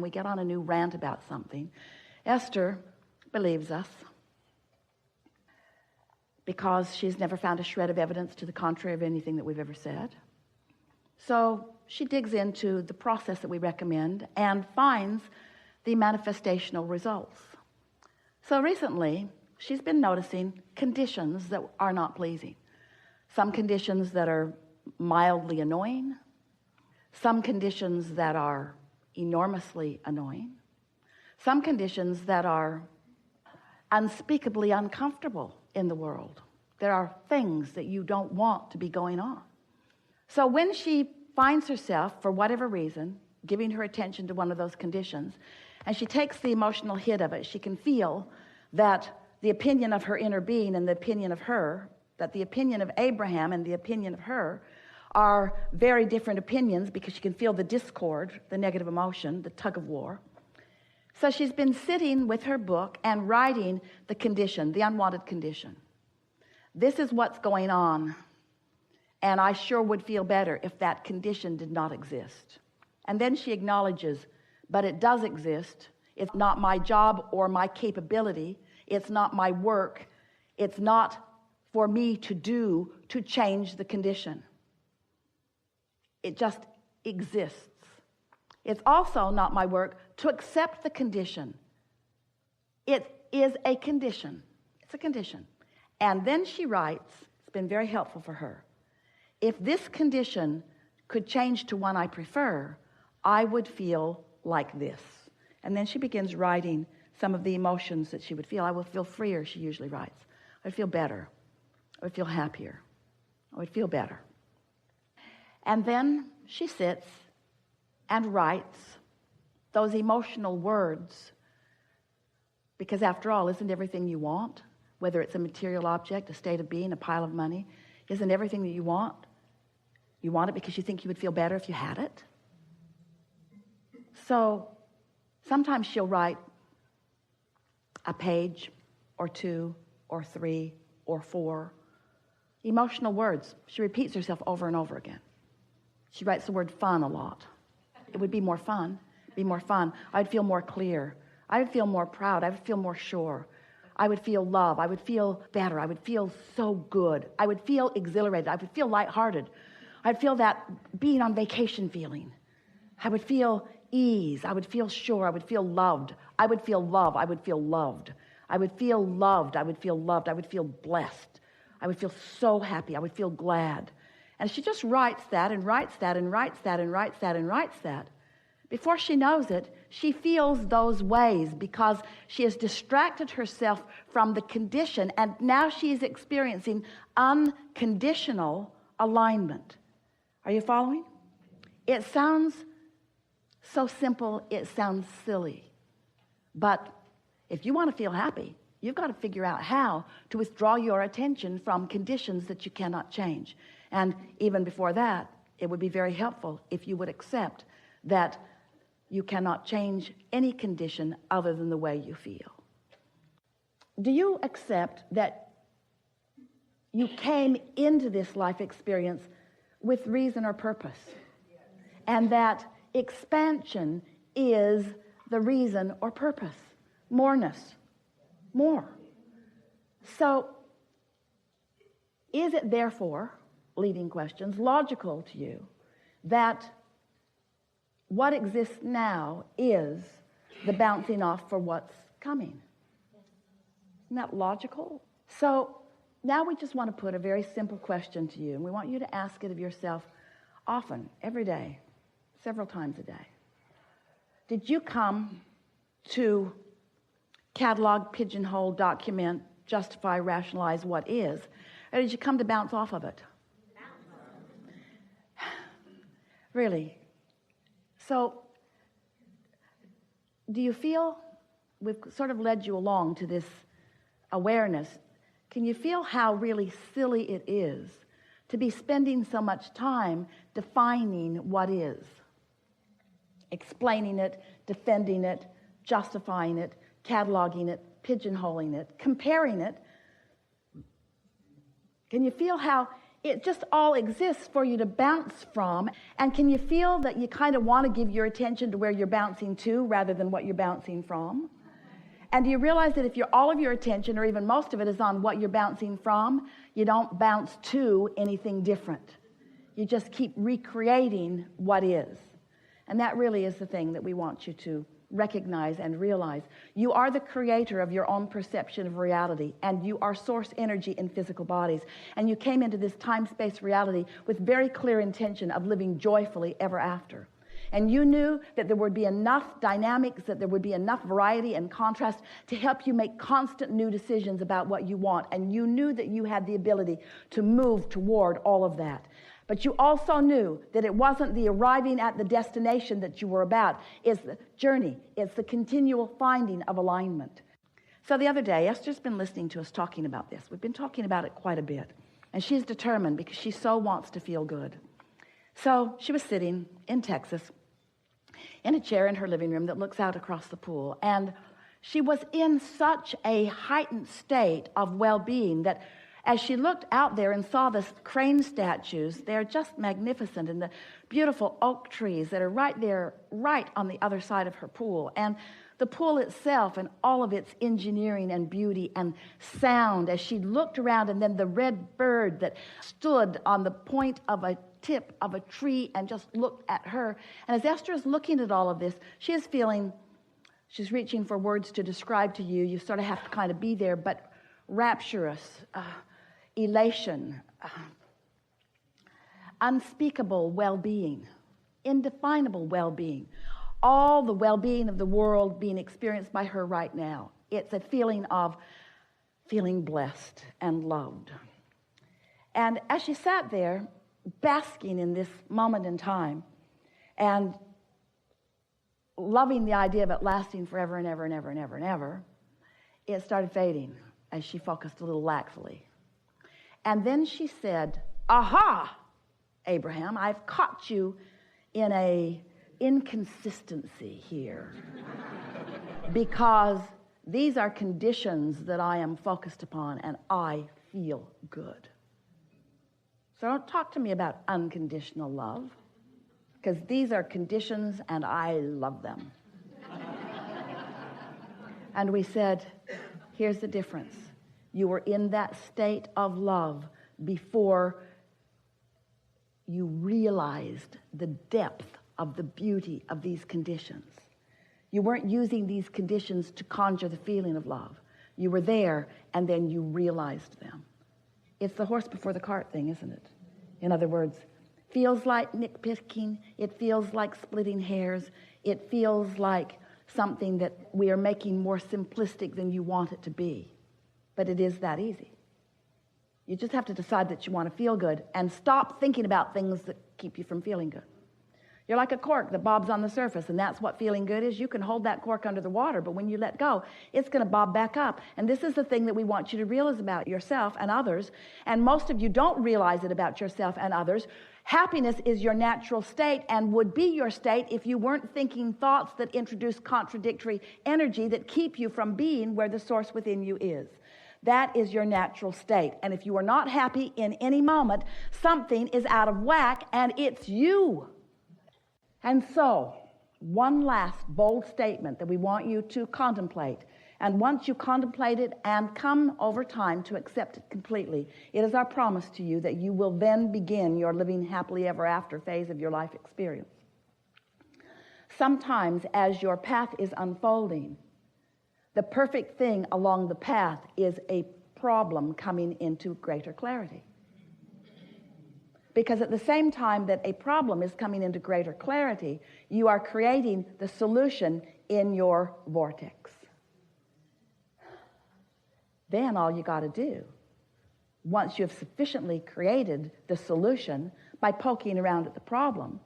we get on a new rant about something, Esther believes us because she's never found a shred of evidence to the contrary of anything that we've ever said. So she digs into the process that we recommend and finds the manifestational results. So recently, she's been noticing conditions that are not pleasing. Some conditions that are mildly annoying, some conditions that are enormously annoying, some conditions that are unspeakably uncomfortable in the world. There are things that you don't want to be going on. So when she finds herself, for whatever reason, giving her attention to one of those conditions, and she takes the emotional hit of it, she can feel that the opinion of her inner being and the opinion of her, that the opinion of Abraham and the opinion of her are very different opinions, because she can feel the discord, the negative emotion, the tug of war. So she's been sitting with her book and writing the condition, the unwanted condition. This is what's going on, and I sure would feel better if that condition did not exist. And then she acknowledges, but it does exist. It's not my job or my capability. It's not my work. It's not for me to do to change the condition. It just exists. It's also not my work to accept the condition. It is a condition. It's a condition. And then she writes, it's been very helpful for her, if this condition could change to one I prefer, I would feel like this. And then she begins writing some of the emotions that she would feel. I would feel freer, she usually writes. I would feel better. I would feel happier. I would feel better. And then she sits and writes those emotional words, because after all, isn't everything you want, whether it's a material object, a state of being, a pile of money, isn't everything that you want it because you think you would feel better if you had it? So sometimes she'll write a page or two or three or four emotional words. She repeats herself over and over again. She writes the word fun a lot. It would be more fun. Be more fun. I'd feel more clear. I would feel more proud. I would feel more sure. I would feel love. I would feel better. I would feel so good. I would feel exhilarated. I would feel lighthearted. I'd feel that being on vacation feeling. I would feel ease. I would feel sure. I would feel loved. I would feel love. I would feel loved. I would feel loved. I would feel loved. I would feel blessed. I would feel so happy. I would feel glad. And she just writes that and writes that and writes that and writes that and writes that. Before she knows it, she feels those ways because she has distracted herself from the condition, and now she is experiencing unconditional alignment. Are you following? It sounds so simple, it sounds silly. But if you want to feel happy, you've got to figure out how to withdraw your attention from conditions that you cannot change. And even before that, it would be very helpful if you would accept that you cannot change any condition other than the way you feel. Do you accept that you came into this life experience with reason or purpose? And that expansion is the reason or purpose. Moreness. More. So, is it therefore, leading questions, logical to you that what exists now is the bouncing off for what's coming? Isn't that logical? So now we just want to put a very simple question to you, and we want you to ask it of yourself often, every day, several times a day. Did you come to catalog, pigeonhole, document, justify, rationalize what is, or did you come to bounce off of it? Really? So, do you feel, we've sort of led you along to this awareness, can you feel how really silly it is to be spending so much time defining what is? Explaining it, defending it, justifying it, cataloging it, pigeonholing it, comparing it. Can you feel how It just all exists for you to bounce from. And can you feel that you kind of want to give your attention to where you're bouncing to rather than what you're bouncing from? And do you realize that if all of your attention, or even most of it, is on what you're bouncing from, you don't bounce to anything different. You just keep recreating what is. And that really is the thing that we want you to recognize and realize. You are the creator of your own perception of reality, and you are source energy in physical bodies. And you came into this time-space reality with very clear intention of living joyfully ever after. And you knew that there would be enough dynamics, that there would be enough variety and contrast to help you make constant new decisions about what you want. And you knew that you had the ability to move toward all of that. But you also knew that it wasn't the arriving at the destination that you were about. It's the journey. It's the continual finding of alignment. So the other day, Esther's been listening to us talking about this. We've been talking about it quite a bit. And she's determined because she so wants to feel good. So she was sitting in Texas in a chair in her living room that looks out across the pool. And she was in such a heightened state of well-being that as she looked out there and saw the crane statues, they're just magnificent, and the beautiful oak trees that are right there, right on the other side of her pool. And the pool itself and all of its engineering and beauty and sound as she looked around, and then the red bird that stood on the point of a tip of a tree and just looked at her. And as Esther is looking at all of this, she is feeling, she's reaching for words to describe to you. You sort of have to kind of be there, but rapturous, elation, unspeakable well-being, indefinable well-being, all the well-being of the world being experienced by her right now. It's a feeling of feeling blessed and loved. And as she sat there, basking in this moment in time and loving the idea of it lasting forever and ever and ever and ever and ever, it started fading as she focused a little laxly. And then she said, "Aha, Abraham, I've caught you in a inconsistency here because these are conditions that I am focused upon and I feel good. So don't talk to me about unconditional love, because these are conditions and I love them." And we said, here's the difference. You were in that state of love before you realized the depth of the beauty of these conditions. You weren't using these conditions to conjure the feeling of love. You were there, and then you realized them. It's the horse before the cart thing, isn't it? In other words, feels like nitpicking. It feels like splitting hairs. It feels like something that we are making more simplistic than you want it to be. But it is that easy. You just have to decide that you want to feel good and stop thinking about things that keep you from feeling good. You're like a cork that bobs on the surface, and that's what feeling good is. You can hold that cork under the water, but when you let go, it's going to bob back up. And this is the thing that we want you to realize about yourself and others. And most of you don't realize it about yourself and others. Happiness is your natural state and would be your state if you weren't thinking thoughts that introduce contradictory energy that keep you from being where the source within you is. That is your natural state. And if you are not happy in any moment, something is out of whack, and it's you. And so, one last bold statement that we want you to contemplate. And once you contemplate it and come over time to accept it completely, it is our promise to you that you will then begin your living happily ever after phase of your life experience. Sometimes as your path is unfolding, the perfect thing along the path is a problem coming into greater clarity. Because at the same time that a problem is coming into greater clarity, you are creating the solution in your vortex. Then all you got to do, once you have sufficiently created the solution by poking around at the problem,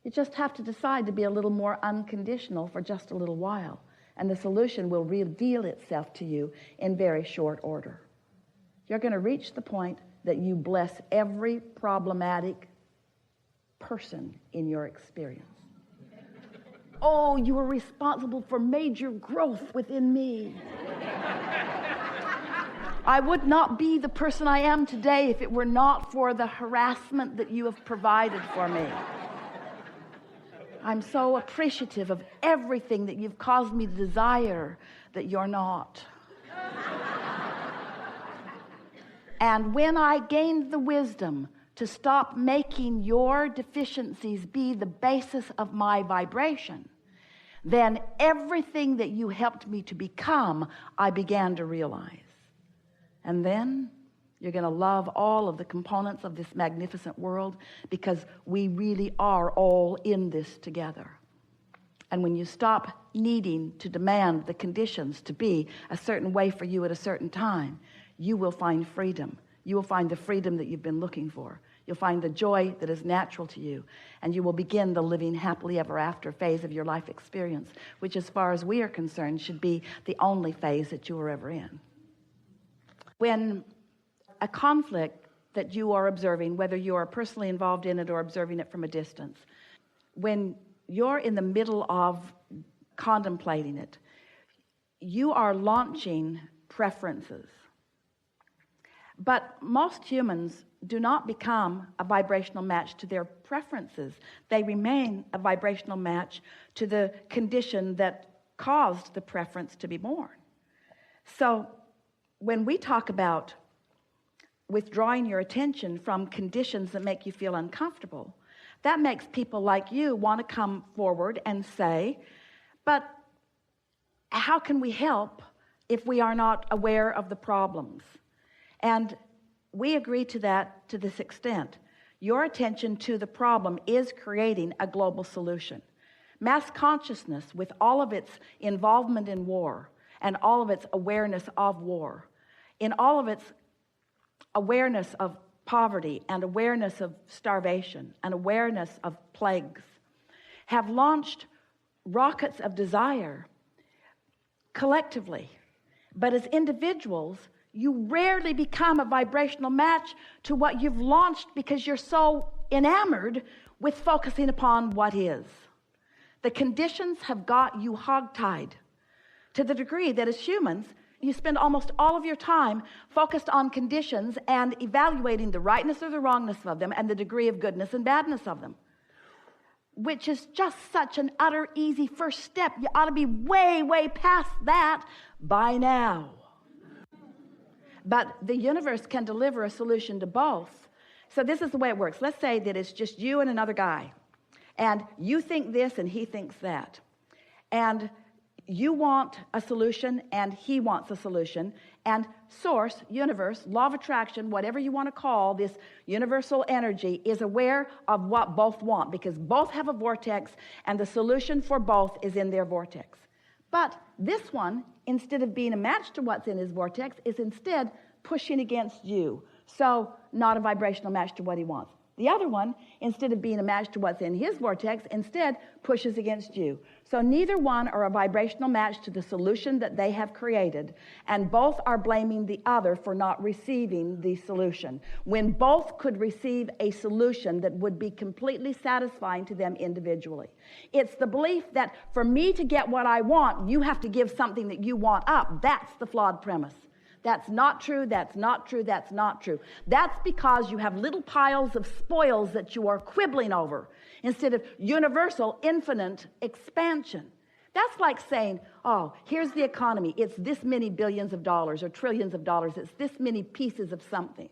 you just have to decide to be a little more unconditional for just a little while. And the solution will reveal itself to you in very short order. You're going to reach the point that you bless every problematic person in your experience. Oh, you are responsible for major growth within me. I would not be the person I am today if it were not for the harassment that you have provided for me. I'm so appreciative of everything that you've caused me to desire that you're not. And when I gained the wisdom to stop making your deficiencies be the basis of my vibration, then everything that you helped me to become, I began to realize. And then you're going to love all of the components of this magnificent world, because we really are all in this together. And when you stop needing to demand the conditions to be a certain way for you at a certain time, you will find freedom. You will find the freedom that you've been looking for. You'll find the joy that is natural to you, and you will begin the living happily ever after phase of your life experience, which, as far as we are concerned, should be the only phase that you are ever in. When a conflict that you are observing, whether you are personally involved in it or observing it from a distance, when you're in the middle of contemplating it, you are launching preferences. But most humans do not become a vibrational match to their preferences. They remain a vibrational match to the condition that caused the preference to be born. So when we talk about withdrawing your attention from conditions that make you feel uncomfortable, that makes people like you want to come forward and say, but how can we help if we are not aware of the problems? And we agree to that to this extent. Your attention to the problem is creating a global solution. Mass consciousness, with all of its involvement in war and all of its awareness of war, in all of its awareness of poverty and awareness of starvation and awareness of plagues, have launched rockets of desire collectively. But as individuals, you rarely become a vibrational match to what you've launched, because you're so enamored with focusing upon what is. The conditions have got you hogtied to the degree that as humans, you spend almost all of your time focused on conditions and evaluating the rightness or the wrongness of them and the degree of goodness and badness of them, which is just such an utter easy first step. You ought to be way, way past that by now. But the universe can deliver a solution to both. So this is the way it works. Let's say that it's just you and another guy, and you think this and he thinks that. And you want a solution and he wants a solution. And source, universe, law of attraction, whatever you want to call this universal energy, is aware of what both want, because both have a vortex and the solution for both is in their vortex. But this one, instead of being a match to what's in his vortex, is instead pushing against you. So not a vibrational match to what he wants. The other one, instead of being a match to what's in his vortex, instead pushes against you. So neither one are a vibrational match to the solution that they have created, and both are blaming the other for not receiving the solution, when both could receive a solution that would be completely satisfying to them individually. It's the belief that for me to get what I want, you have to give something that you want up. That's the flawed premise. That's not true, that's not true, that's not true. That's because you have little piles of spoils that you are quibbling over instead of universal, infinite expansion. That's like saying, oh, here's the economy. It's this many billions of dollars or trillions of dollars. It's this many pieces of something.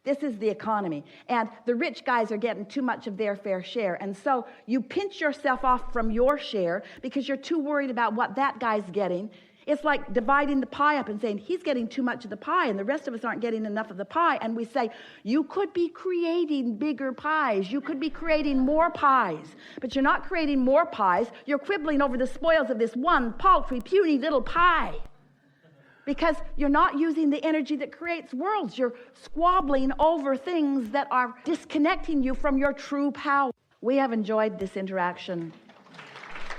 This is the economy. And the rich guys are getting too much of their fair share. And so you pinch yourself off from your share because you're too worried about what that guy's getting. It's like dividing the pie up and saying, he's getting too much of the pie and the rest of us aren't getting enough of the pie. And we say, you could be creating bigger pies. You could be creating more pies. But you're not creating more pies. You're quibbling over the spoils of this one paltry, puny little pie. Because you're not using the energy that creates worlds. You're squabbling over things that are disconnecting you from your true power. We have enjoyed this interaction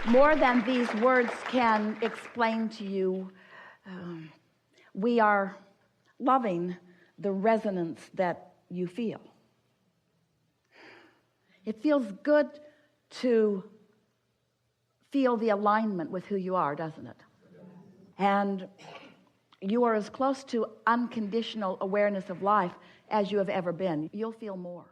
more than these words can explain to you. We are loving the resonance that you feel. It feels good to feel the alignment with who you are, doesn't it? And you are as close to unconditional awareness of life as you have ever been. You'll feel more.